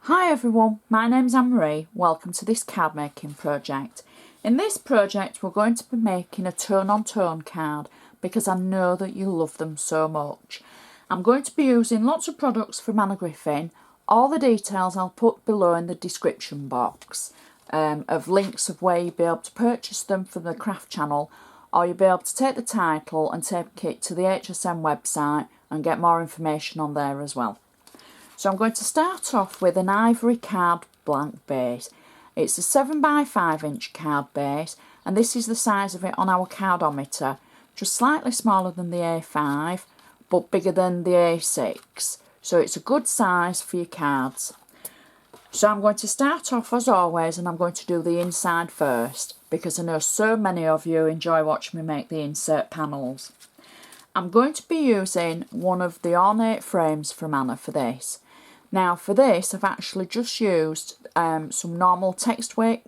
Hi everyone, my name's Anna Marie. Welcome to this card making project. In this project we're going to be making a tone on tone card because I know that you love them so much. I'm going to be using lots of products from Anna Griffin. All the details I'll put below in the description box of links of where you'll be able to purchase them from the craft channel, or you'll be able to take the title and take it to the HSN website and get more information on there as well. So I'm going to start off with an ivory card blank base. It's a 7x5" card base, and this is the size of it on our cardometer, just slightly smaller than the A5 but bigger than the A6, so it's a good size for your cards. So I'm going to start off as always, and I'm going to do the inside first because I know so many of you enjoy watching me make the insert panels. I'm going to be using one of the Ornate frames from Anna for this. Now for this I've actually just used some normal text weight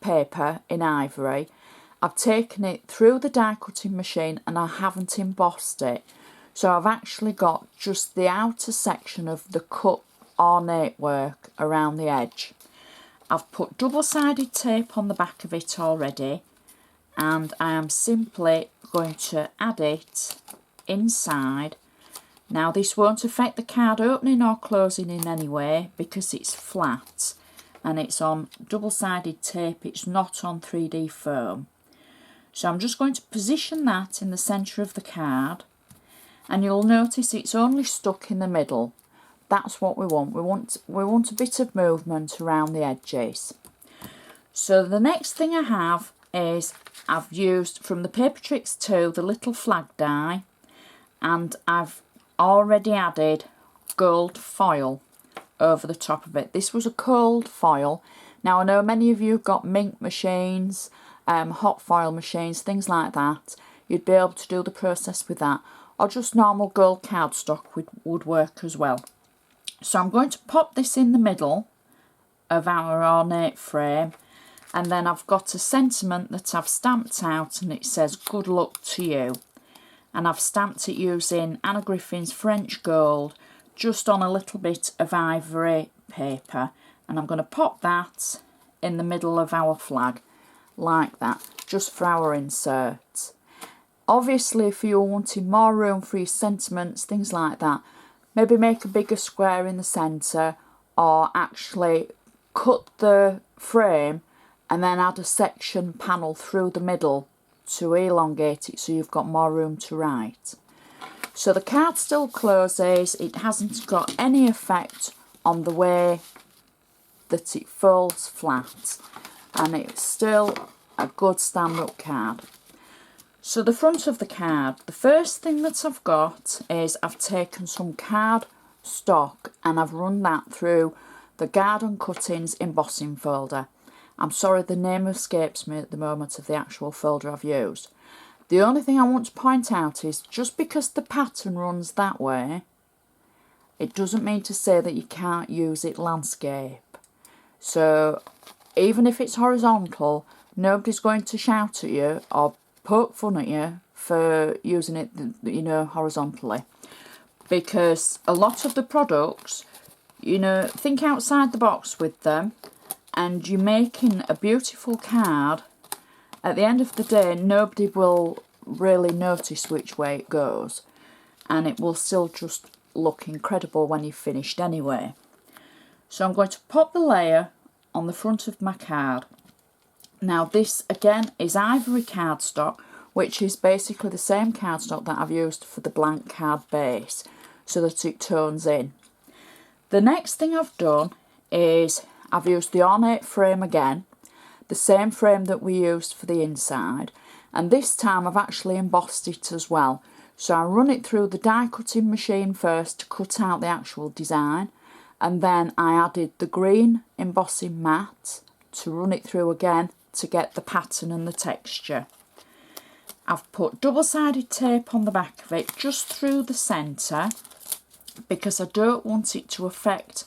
paper in ivory. I've taken it through the die cutting machine and I haven't embossed it. So I've actually got just the outer section of the cut ornate work around the edge. I've put double-sided tape on the back of it already, and I am simply going to add it inside. Now this won't affect the card opening or closing in any way because it's flat and it's on double-sided tape, it's not on 3D foam. So I'm just going to position that in the centre of the card, and you'll notice it's only stuck in the middle. That's what we want. We want a bit of movement around the edges. So the next thing I have is I've used from the Paper Tricks 2 the little flag die, and I've already added gold foil over the top of it. This was a cold foil. Now I know many of you have got mink machines, hot foil machines, things like that. You'd be able to do the process with that, or just normal gold cardstock would work as well. So I'm going to pop this in the middle of our ornate frame, and then I've got a sentiment that I've stamped out and it says good luck to you, and I've stamped it using Anna Griffin's French gold just on a little bit of ivory paper, and I'm going to pop that in the middle of our flag like that, just for our insert. Obviously if you're wanting more room for your sentiments, things like that, maybe make a bigger square in the centre, or actually cut the frame and then add a section panel through the middle to elongate it so you've got more room to write. So the card still closes, it hasn't got any effect on the way that it folds flat, and it's still a good stand-up card. So the front of the card, the first thing that I've got is I've taken some card stock and I've run that through the Garden Cuttings embossing folder. I'm sorry, the name escapes me at the moment of the actual folder I've used. The only thing I want to point out is just because the pattern runs that way, it doesn't mean to say that you can't use it landscape. So even if it's horizontal, nobody's going to shout at you or poke fun at you for using it, you know, horizontally, because a lot of the products, you know, think outside the box with them and you're making a beautiful card. At the end of the day, nobody will really notice which way it goes, and it will still just look incredible when you've finished anyway. So I'm going to pop the layer on the front of my card. Now this again is ivory cardstock, which is basically the same cardstock that I've used for the blank card base, so that it tones in. The next thing I've done is I've used the ornate frame again, the same frame that we used for the inside, and this time I've actually embossed it as well. So I run it through the die cutting machine first to cut out the actual design, and then I added the green embossing mat to run it through again to get the pattern and the texture. I've put double-sided tape on the back of it just through the centre because I don't want it to affect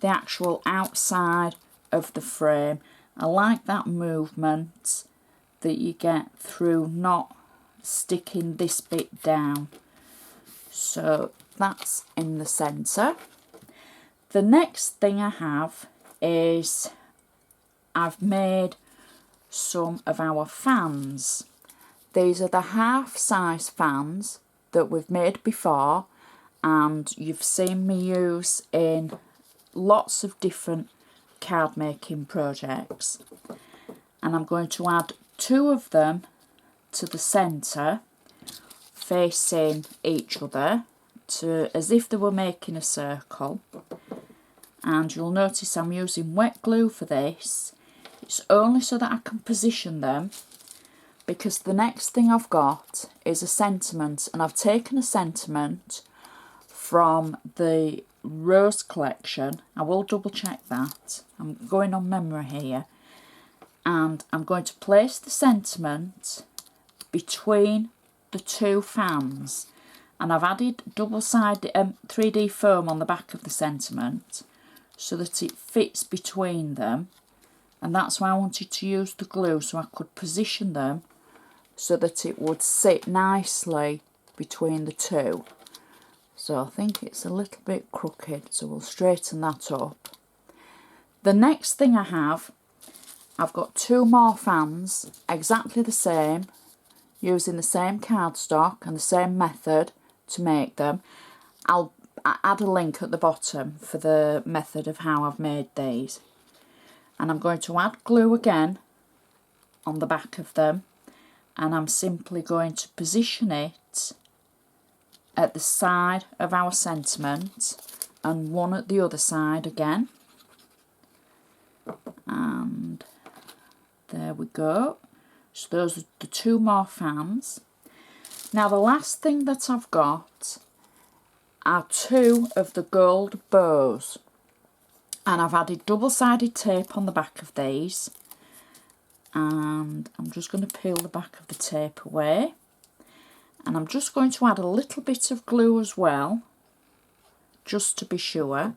the actual outside of the frame. I like that movement that you get through not sticking this bit down. So that's in the centre. The next thing I have is I've made some of our fans. These are the half-size fans that we've made before and you've seen me use in lots of different card making projects. And I'm going to add 2 of them to the centre, facing each other, as if they were making a circle. And you'll notice I'm using wet glue for this. It's only so that I can position them, because the next thing I've got is a sentiment, and I've taken a sentiment from the Rose collection. I will double check that. I'm going on memory here. And I'm going to place the sentiment between the 2 fans, and I've added double-sided 3D foam on the back of the sentiment so that it fits between them, and that's why I wanted to use the glue, so I could position them so that it would sit nicely between the 2. So I think it's a little bit crooked, so we'll straighten that up. The next thing I have, I've got 2 more fans, exactly the same, using the same cardstock and the same method to make them. I'll add a link at the bottom for the method of how I've made these. And I'm going to add glue again on the back of them, and I'm simply going to position it at the side of our sentiment and one at the other side again. And there we go. So those are the 2 more fans. Now the last thing that I've got are 2 of the gold bows, and I've added double-sided tape on the back of these, and I'm just going to peel the back of the tape away, and I'm just going to add a little bit of glue as well, just to be sure,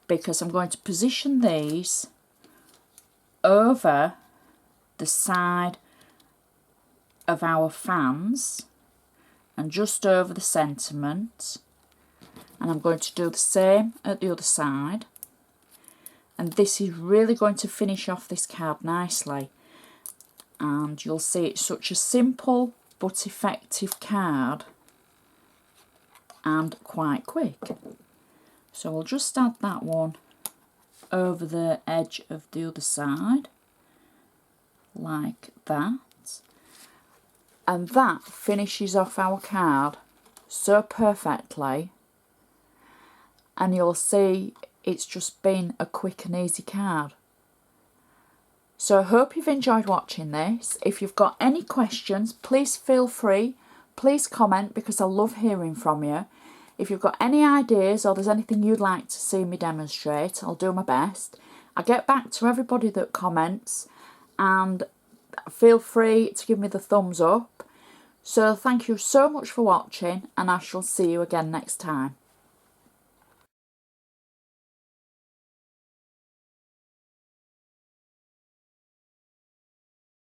because I'm going to position these over the side of our fans and just over the sentiment, and I'm going to do the same at the other side, and this is really going to finish off this card nicely, and you'll see it's such a simple but effective card and quite quick. So we'll just add that one over the edge of the other side like that, and that finishes off our card so perfectly, and you'll see it's just been a quick and easy card. So I hope you've enjoyed watching this. If you've got any questions, please feel free, please comment, because I love hearing from you. If you've got any ideas or there's anything you'd like to see me demonstrate, I'll do my best. I get back to everybody that comments, and feel free to give me the thumbs up. So thank you so much for watching, and I shall see you again next time.